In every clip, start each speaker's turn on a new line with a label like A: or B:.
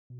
A: Most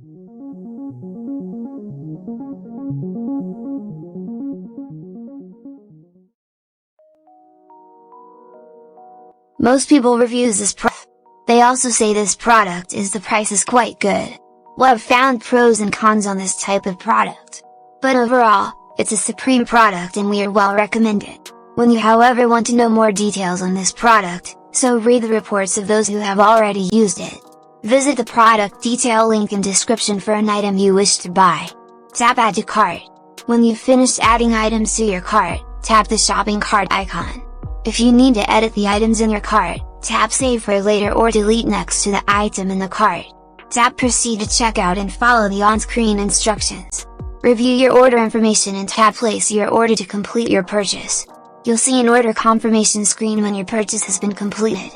A: people reviews this product. They also say this product is the price is quite good. Well, I've found pros and cons on this type of product. But overall, it's a supreme product and we are well recommended. When you however want to know more details on this product, so read the reports of those who have already used it. Visit the product detail link in description for an item you wish to buy. Tap Add to Cart. When you've finished adding items to your cart, tap the shopping cart icon. If you need to edit the items in your cart, tap Save for later or delete next to the item in the cart. Tap Proceed to checkout and follow the on-screen instructions. Review your order information and tap Place your order to complete your purchase. You'll see an order confirmation screen when your purchase has been completed.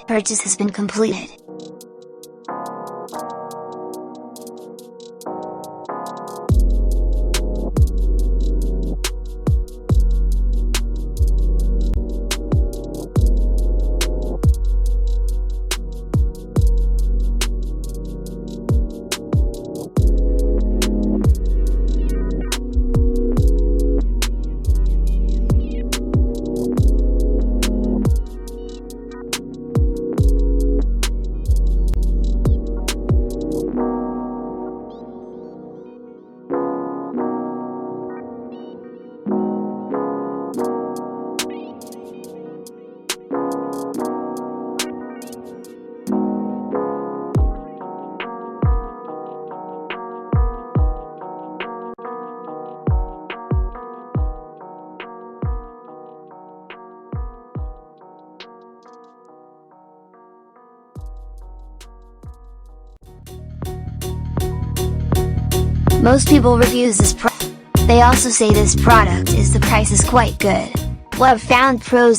A: Most people reviews this product. They also say this product is the price is quite good. Well, I've found pros and